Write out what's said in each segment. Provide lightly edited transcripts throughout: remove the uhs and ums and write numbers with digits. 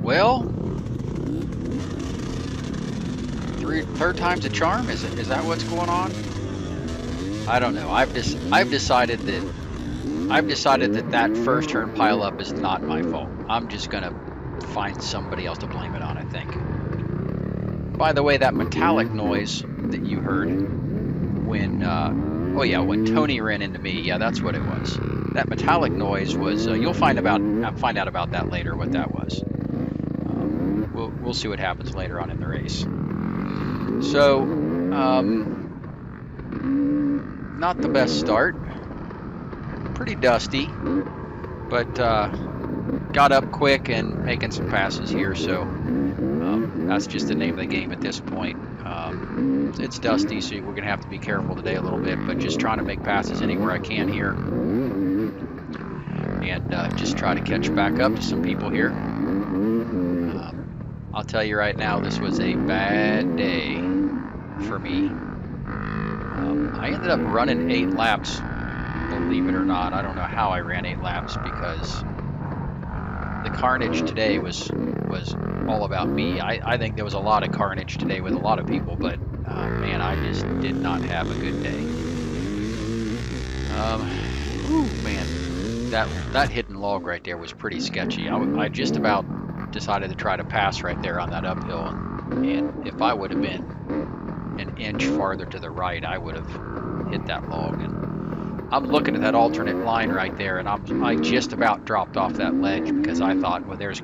Well, third time's a charm. Is that what's going on? I don't know. I've decided that that first turn pileup is not my fault. I'm just gonna find somebody else to blame it on, I think. By the way, that metallic noise that you heard when when Tony ran into me, yeah, that's what it was. That metallic noise was. You'll find out about that later. What that was. We'll see what happens later on in the race. So, not the best start. Pretty dusty, but got up quick and making some passes here. So that's just the name of the game at this point. It's dusty, so we're gonna have to be careful today a little bit. But just trying to make passes anywhere I can here, and just try to catch back up to some people here. I'll tell you right now, this was a bad day for me. I ended up running 8 laps, believe it or not. I don't know how I ran 8 laps because the carnage today was all about me. I think there was a lot of carnage today with a lot of people, but man, I just did not have a good day. Man, that hidden log right there was pretty sketchy. I just about decided to try to pass right there on that uphill, and if I would have been an inch farther to the right, I would have hit that log. And I'm looking at that alternate line right there, and I just about dropped off that ledge because I thought, well, there's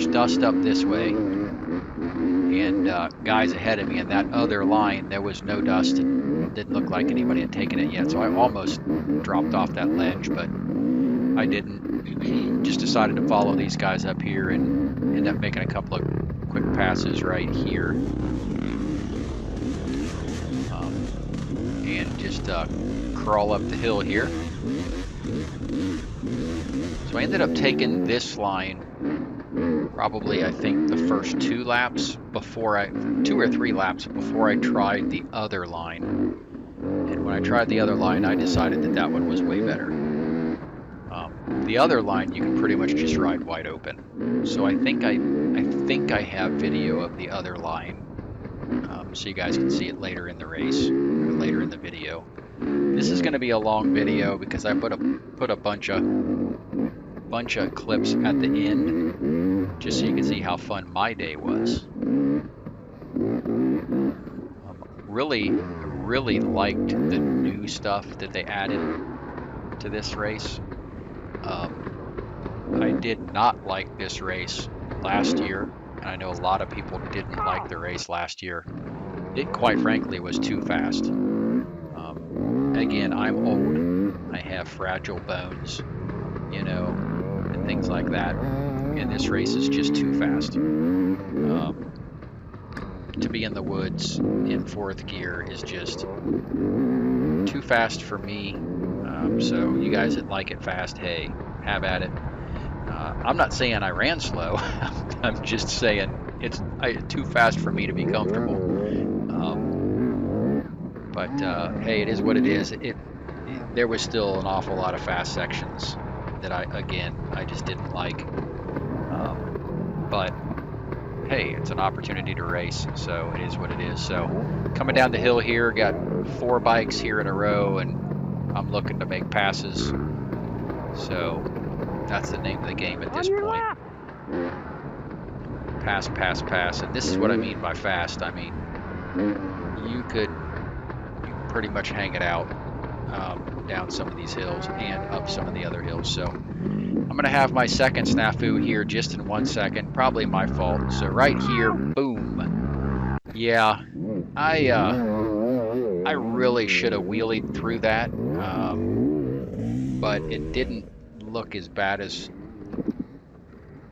dust up this way, and guys ahead of me in that other line, there was no dust. It didn't look like anybody had taken it yet, so I almost dropped off that ledge, but I didn't. Just decided to follow these guys up here and end up making a couple of quick passes right here, and just crawl up the hill here. So I ended up taking this line probably, I think, the first 2 or 3 laps before I tried the other line. And when I tried the other line, I decided that one was way better. The other line you can pretty much just ride wide open. So I think I have video of the other line, so you guys can see it later in the race, or later in the video. This is going to be a long video because I put a bunch of clips at the end, just so you can see how fun my day was. Really liked the new stuff that they added to this race. I did not like this race last year, and I know a lot of people didn't like the race last year. It, quite frankly, was too fast. Again, I'm old. I have fragile bones, and things like that. And this race is just too fast. To be in the woods in 4th gear is just too fast for me. So you guys that like it fast, hey, have at it. I'm not saying I ran slow. I'm just saying it's too fast for me to be comfortable. But hey, it is what it is. There was still an awful lot of fast sections that I just didn't like. But hey, it's an opportunity to race, so it is what it is. So coming down the hill here, got 4 bikes here in a row, and I'm looking to make passes. So that's the name of the game at this point. Pass, pass, pass. And this is what I mean by fast. I mean, you could pretty much hang it out down some of these hills and up some of the other hills. So I'm going to have my second snafu here just in 1 second. Probably my fault. So right here, boom. Yeah, I really should have wheelied through that, but it didn't look as bad as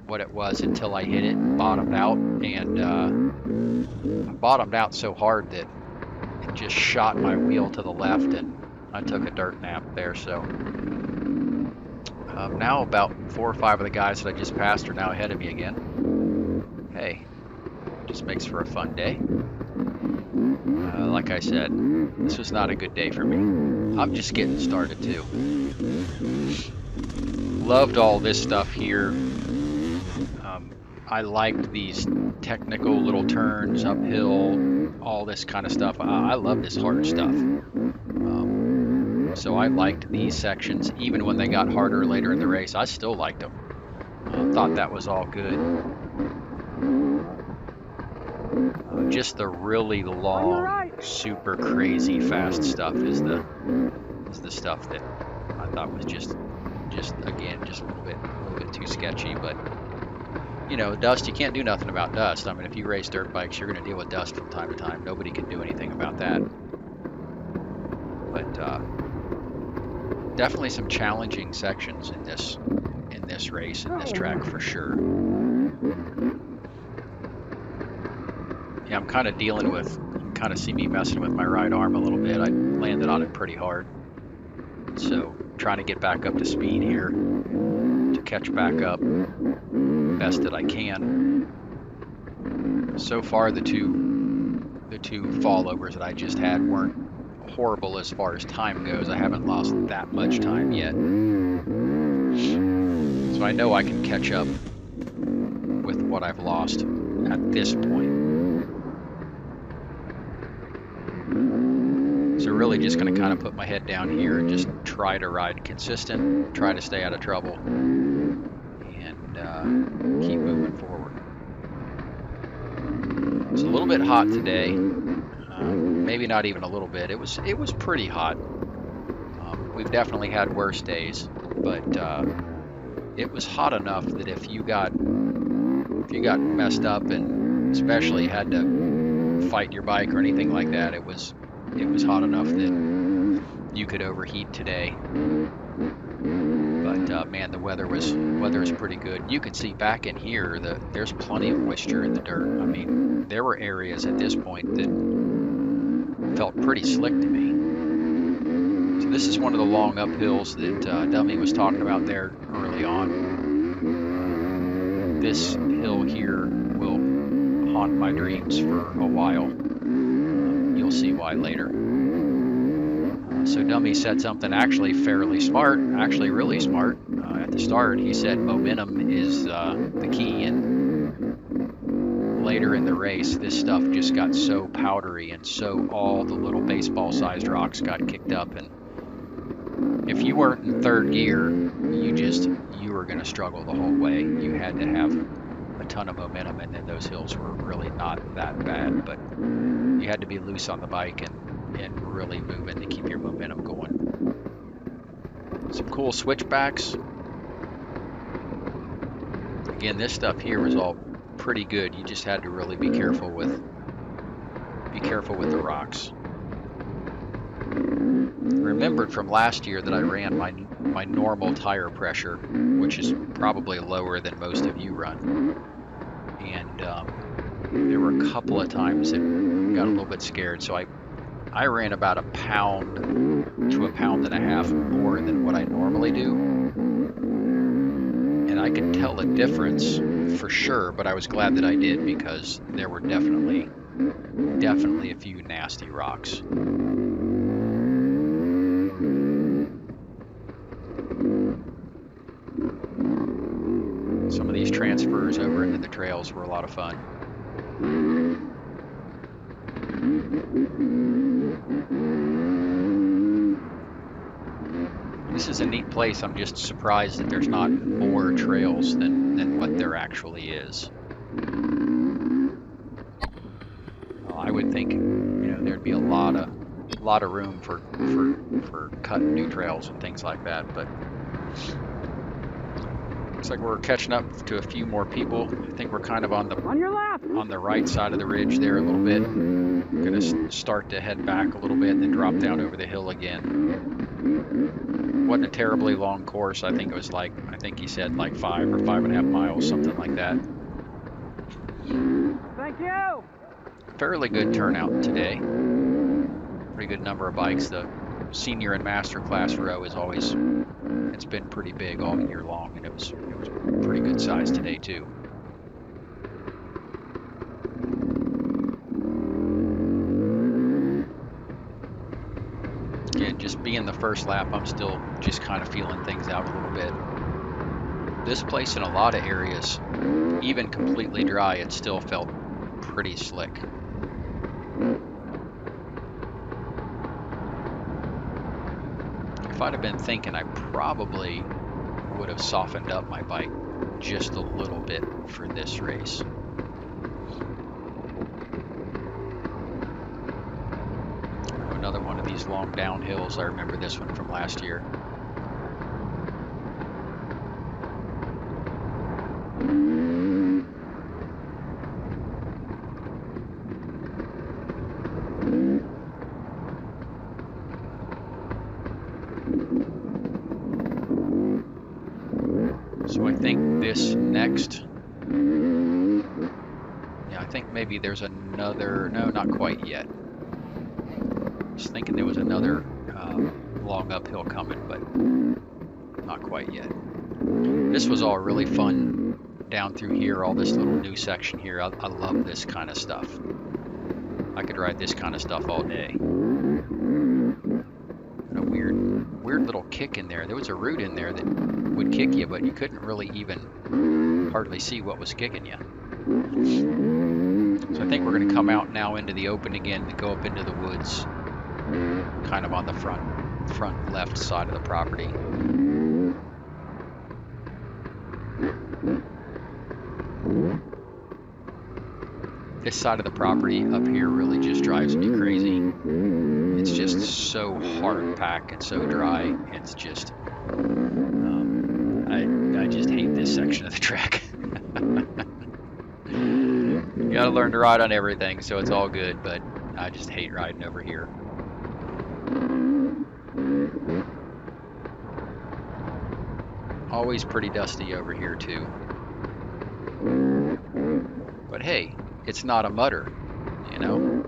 what it was until I hit it and bottomed out. And I bottomed out so hard that it just shot my wheel to the left, and I took a dirt nap there. So now about 4 or 5 of the guys that I just passed are now ahead of me again. Hey, just makes for a fun day. Like I said, this was not a good day for me. I'm just getting started too. Loved all this stuff here. I liked these technical little turns uphill, all this kind of stuff. I love this hard stuff. So I liked these sections, even when they got harder later in the race. I still liked them. Thought that was all good. Just the really long, super crazy fast stuff is the stuff that I thought was just again just a little bit too sketchy. But you know, dust, you can't do nothing about dust. I mean, if you race dirt bikes, you're going to deal with dust from time to time. Nobody can do anything about that. But definitely some challenging sections in this race, in this track for sure. Yeah, I'm kind of dealing with, you can kind of see me messing with my right arm a little bit. I landed on it pretty hard. So trying to get back up to speed here to catch back up best that I can. So far the two fallovers that I just had weren't horrible as far as time goes. I haven't lost that much time yet. So I know I can catch up with what I've lost at this point. So really just going to kind of put my head down here and just try to ride consistent, try to stay out of trouble, and keep moving forward. It's a little bit hot today. Maybe not even a little bit. It was pretty hot. We've definitely had worse days, but it was hot enough that if you got messed up and especially had to fight your bike or anything like that, it was hot enough that you could overheat today. But man, the weather was pretty good. You can see back in here that there's plenty of moisture in the dirt. I mean, there were areas at this point that felt pretty slick to me. So this is one of the long uphills that Dummy was talking about there early on. This hill here will haunt my dreams for a while. You'll see why later. So Dummy said something actually fairly smart, actually really smart. At the start, he said momentum is the key, and later in the race, this stuff just got so powdery, and so all the little baseball-sized rocks got kicked up, and if you weren't in third gear, you were going to struggle the whole way. You had to have a ton of momentum, and then those hills were really not that bad, but you had to be loose on the bike and really moving to keep your momentum going. Some cool switchbacks. Again, this stuff here was all pretty good. You just had to really be careful with the rocks. Remembered from last year that I ran my normal tire pressure, which is probably lower than most of you run, and there were a couple of times that got a little bit scared, so I ran about 1 pound to 1.5 pounds more than what I normally do, and I could tell a difference for sure, but I was glad that I did, because there were definitely a few nasty rocks. Some of these transfers over into the trails were a lot of fun. This is a neat place. I'm just surprised that there's not more trails than what there actually is. I would think, there'd be a lot of room for cutting new trails and things like that, but looks like we're catching up to a few more people. I think we're kind of on your left, on the right side of the ridge there a little bit. I'm gonna start to head back a little bit and then drop down over the hill again. Wasn't a terribly long course. I think it was I think he said 5 or 5.5 miles, something like that. Thank you. Fairly good turnout today. Pretty good number of bikes. The senior and master class row is always, it's been pretty big all year long, and it was pretty good size today too. Again, just being the first lap, I'm still just kind of feeling things out a little bit. This place in a lot of areas even completely dry, it still felt pretty slick. If I'd have been thinking, I probably would have softened up my bike just a little bit for this race. Another one of these long downhills. I remember this one from last year. So I think this next, yeah, I think maybe there's another, no, not quite yet. I was thinking there was another long uphill coming, but not quite yet. This was all really fun down through here, all this little new section here. I love this kind of stuff. I could ride this kind of stuff all day. And a weird little kick in there. There was a root in there that would kick you, but you couldn't really even hardly see what was kicking you. So I think we're going to come out now into the open again and go up into the woods, kind of on the front left side of the property. This side of the property up here really just drives me crazy. It's just so hard packed and so dry. It's just, I just hate this section of the track. You gotta learn to ride on everything, so it's all good, but I just hate riding over here. Always pretty dusty over here too. But hey, it's not a mudder, you know?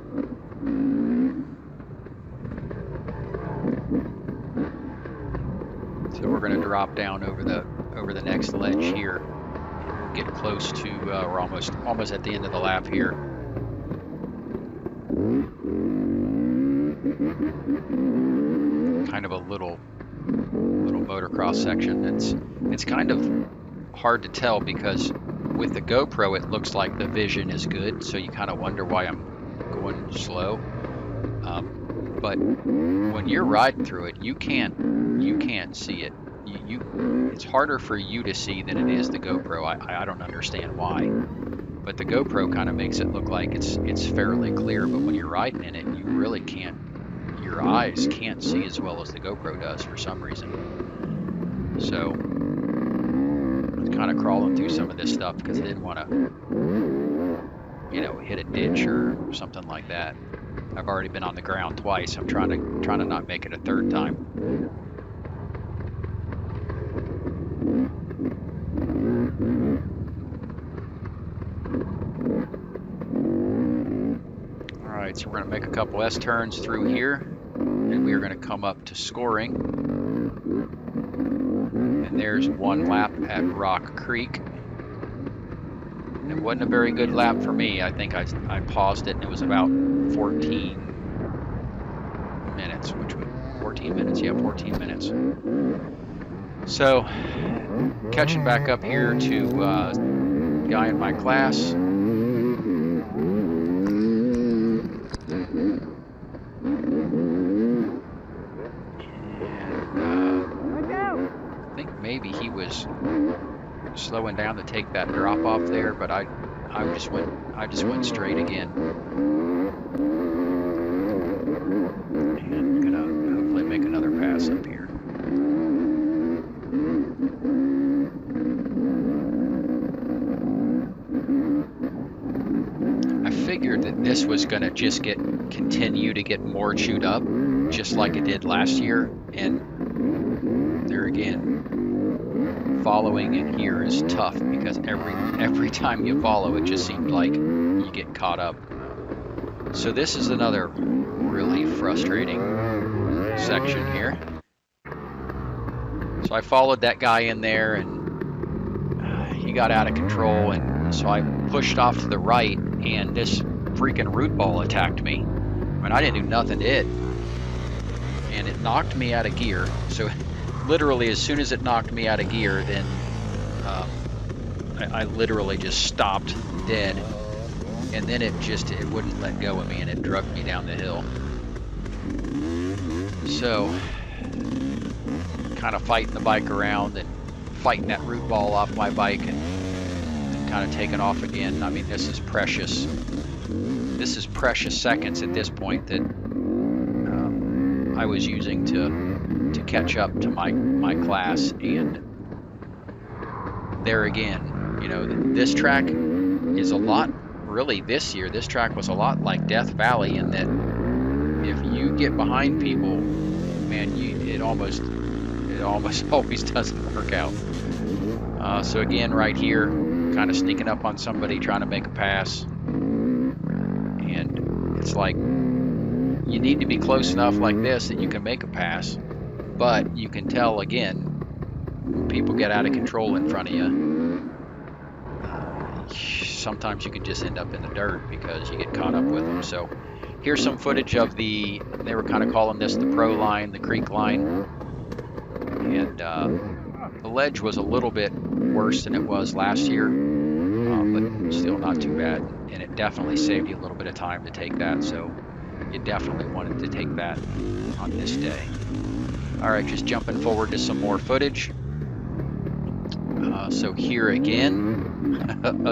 So we're going to drop down over the next ledge here. We'll get close to we're almost at the end of the lap here. Kind of a little motocross section. It's kind of hard to tell because with the GoPro it looks like the vision is good, so you kind of wonder why I'm going slow. But when you're riding through it, you can't see it. It's harder for you to see than it is the GoPro. I don't understand why, but the GoPro kind of makes it look like it's fairly clear. But when you're riding in it, you really can't. Your eyes can't see as well as the GoPro does for some reason. So I'm kind of crawling through some of this stuff because I didn't want to, you know, hit a ditch or something like that. I've already been on the ground twice. I'm trying to not make it a third time. All right, so we're going to make a couple S-turns through here, and we are going to come up to scoring. And there's one lap at Rock Creek. It wasn't a very good lap for me. I think I paused it and it was about 14 minutes, which was 14 minutes. Yeah, 14 minutes. So catching back up here to guy in my class. I think maybe he was slowing down to take that drop off there, but I just went straight again. And I'm gonna hopefully make another pass up here. I figured that this was gonna just continue to get more chewed up, just like it did last year, and there again, following in here is tough because every time you follow, it just seemed like you get caught up. So this is another really frustrating section here. So I followed that guy in there, and he got out of control, and so I pushed off to the right, and this freaking root ball attacked me. I mean, I didn't do nothing to it, and it knocked me out of gear. So literally as soon as it knocked me out of gear, then I literally just stopped dead, and then it wouldn't let go of me, and it drugged me down the hill. So kind of fighting the bike around and fighting that root ball off my bike, and kind of taking off again. I mean, this is precious seconds at this point that I was using to catch up to my class. And there again, you know, this track is a lot, really this year, this track was a lot like Death Valley in that if you get behind people, man, it almost always doesn't work out. So again, right here, kind of sneaking up on somebody trying to make a pass, and it's like you need to be close enough like this that you can make a pass, but you can tell again when people get out of control in front of you, sometimes you can just end up in the dirt because you get caught up with them. So here's some footage of they were kind of calling this the pro line, the creek line, and the ledge was a little bit worse than it was last year, but still not too bad, and it definitely saved you a little bit of time to take that, so you definitely wanted to take that on this day. Alright, just jumping forward to some more footage. So here again,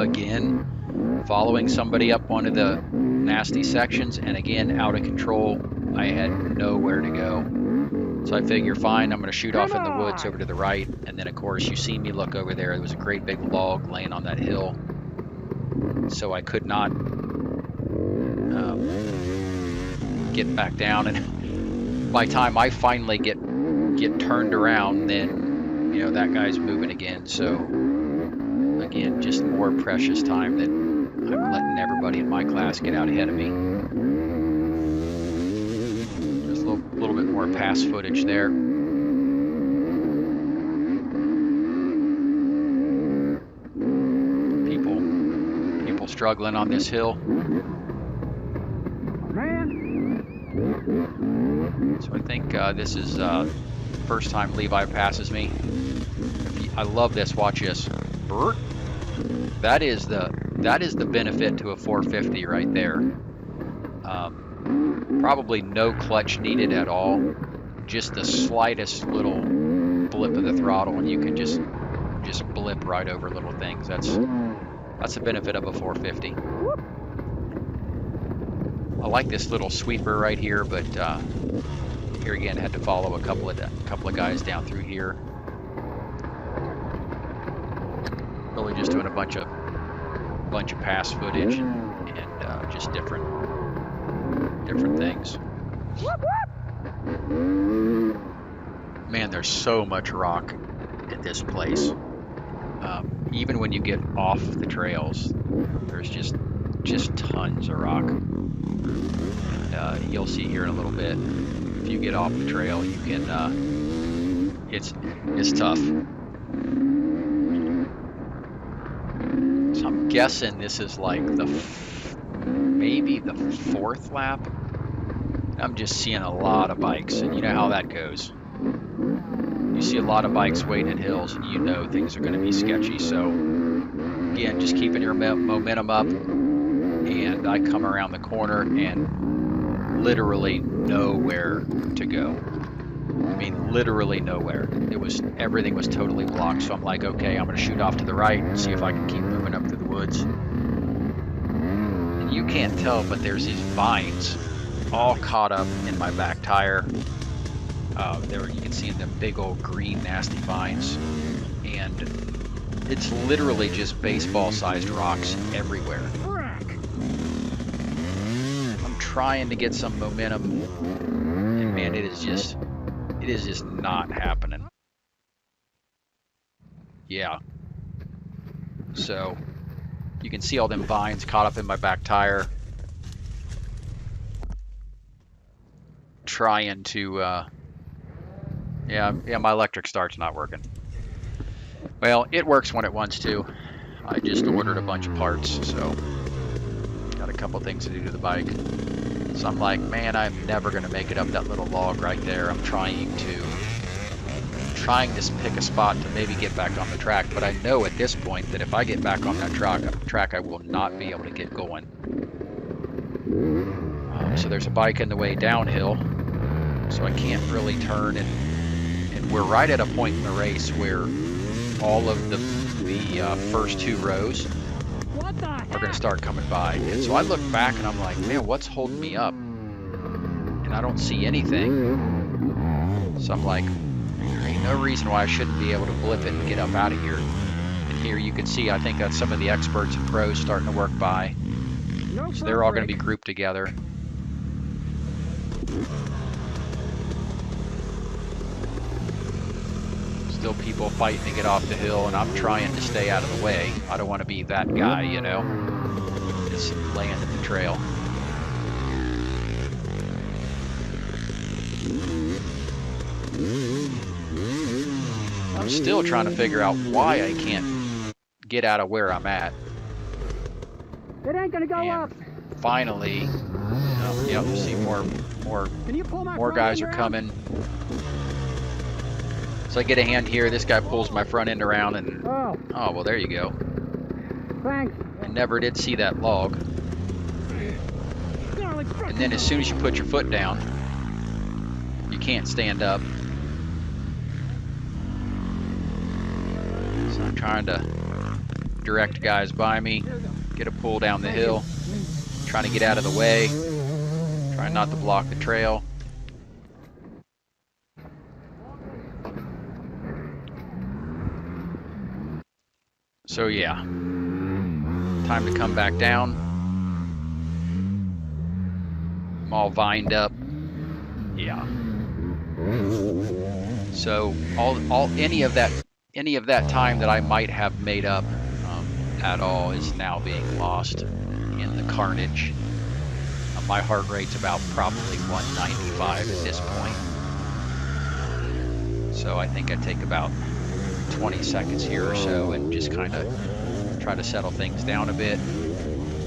following somebody up one of the nasty sections, and again out of control. I had nowhere to go. So I figure, fine, I'm going to shoot off in the woods over to the right, and then of course you see me look over there. There was a great big log laying on that hill, so I could not get back down. And by the time I finally get turned around, then you know that guy's moving again. So again, just more precious time that I'm letting everybody in my class get out ahead of me. A little bit more pass footage there. People struggling on this hill. So I think this is the first time Levi passes me. I love this. Watch this. That is the benefit to a 450 right there. Probably no clutch needed at all, just the slightest little blip of the throttle, and you can just blip right over little things. That's the benefit of a 450. I like this little sweeper right here, but here again had to follow a couple of guys down through here. Really just doing a bunch of pass footage and just different things. Man, there's so much rock at this place. Even when you get off the trails, there's just tons of rock. And you'll see here in a little bit, if you get off the trail, you can it's tough. So I'm guessing this is like maybe the fourth lap. I'm just seeing a lot of bikes, and you know how that goes. You see a lot of bikes waiting at hills, and you know things are going to be sketchy. So again, just keeping your momentum up, and I come around the corner and literally nowhere to go. I mean, literally nowhere. Everything was totally blocked. So I'm like, okay, I'm going to shoot off to the right and see if I can keep moving up through the woods. And you can't tell, but there's these vines all caught up in my back tire. You can see the big old green nasty vines, and it's literally just baseball-sized rocks everywhere. I'm trying to get some momentum, and man, it is just not happening. Yeah. So you can see all them vines caught up in my back tire. Trying to yeah, my electric start's not working. Well, it works when it wants to. I just ordered a bunch of parts, so got a couple things to do to the bike. So I'm like, man, I'm never gonna make it up that little log right there. I'm trying trying to pick a spot to maybe get back on the track, but I know at this point that if I get back on that track, I will not be able to get going. So there's a bike in the way downhill, so I can't really turn, and we're right at a point in the race where all of the first two rows are going to start coming by. And so I look back and I'm like, man, what's holding me up? And I don't see anything. So I'm like, there ain't no reason why I shouldn't be able to blip it and get up out of here. And here you can see, I think that's some of the experts and pros starting to work by. So they're all going to be grouped together. Still people fighting to get off the hill, and I'm trying to stay out of the way. I don't want to be that guy, you know, just laying in the trail. I'm still trying to figure out why I can't get out of where I'm at. It ain't gonna go up. Finally, yep, see more guys are coming. So I get a hand here. This guy pulls my front end around, and oh well, there you go. Thanks. I never did see that log. And then as soon as you put your foot down, you can't stand up. So I'm trying to direct guys by me, get a pull down the hill, trying to get out of the way, trying not to block the trail. So yeah, time to come back down. I'm all vined up. Yeah. So any of that time that I might have made up at all is now being lost in the carnage. My heart rate's about probably 195 at this point. So I think I take about 20 seconds here or so and just kind of try to settle things down a bit.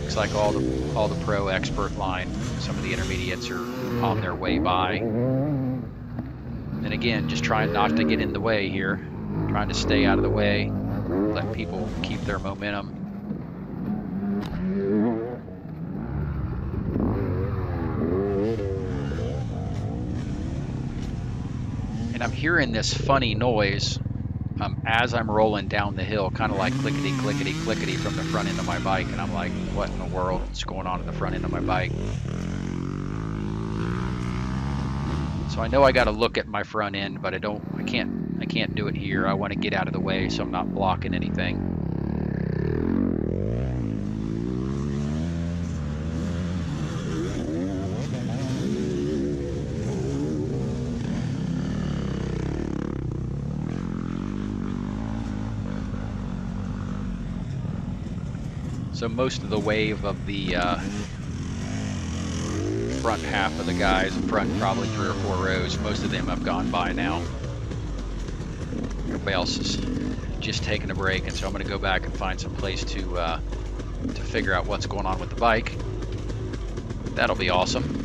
Looks like all the pro expert line, some of the intermediates are on their way by. And again, just trying not to get in the way here, trying to stay out of the way, let people keep their momentum. And I'm hearing this funny noise as I'm rolling down the hill, kind of like clickety, clickety, clickety from the front end of my bike. And I'm like, what in the world is going on at the front end of my bike? So I know I got to look at my front end, but I can't do it here. I want to get out of the way so I'm not blocking anything. So most of the wave of the front half of the guys, front probably 3 or 4 rows, most of them have gone by now. Everybody else is just taking a break, and so I'm going to go back and find some place to figure out what's going on with the bike. That'll be awesome.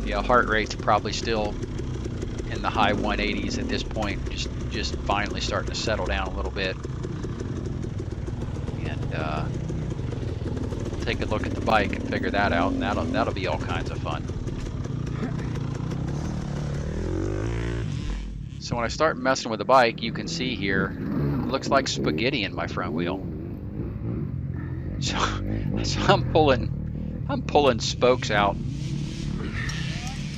Yeah, heart rate's probably still in the high 180s at this point, just finally starting to settle down a little bit. And we'll take a look at the bike and figure that out, and that'll be all kinds of fun. So when I start messing with the bike, you can see here, it looks like spaghetti in my front wheel. So I'm pulling spokes out.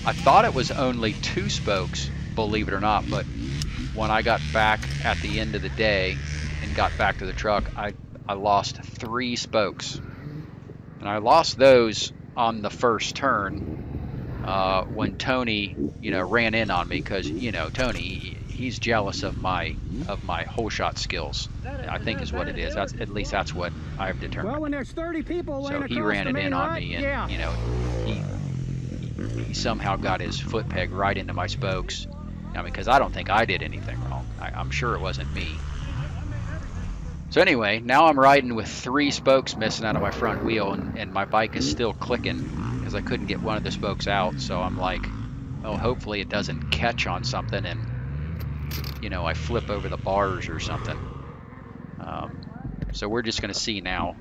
I thought it was only 2 spokes, believe it or not, but when I got back at the end of the day and got back to the truck, I lost 3 spokes. And I lost those on the first turn when Tony, ran in on me, because, Tony, he's jealous of my whole shot skills, I think is what it is. At least that's what I've determined. Well, when there's 30 people so he ran it in on me, and yeah. He somehow got his foot peg right into my spokes. I mean, because I don't think I did anything wrong. I'm sure it wasn't me. So anyway, now I'm riding with 3 spokes missing out of my front wheel, and my bike is still clicking because I couldn't get one of the spokes out. So I'm like, oh, hopefully it doesn't catch on something and, you know, I flip over the bars or something. So we're just going to see now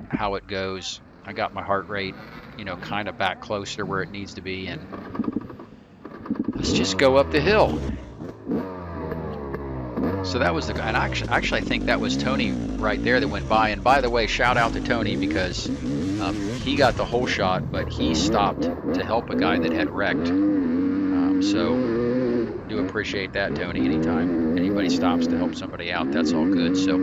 how it goes. I got my heart rate, you know, kind of back closer where it needs to be, and let's just go up the hill. So that was the guy, and actually I think that was Tony right there that went by. And by the way, shout out to Tony, because he got the whole shot, but he stopped to help a guy that had wrecked. So do appreciate that, Tony. Anytime anybody stops to help somebody out, that's all good. So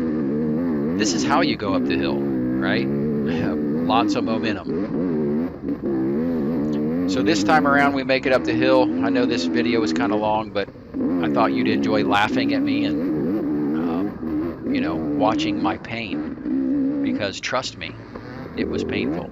this is how you go up the hill, right? Lots of momentum. So this time around we make it up the hill. I know this video is kind of long, but I thought you'd enjoy laughing at me and you know, watching my pain, because trust me, it was painful.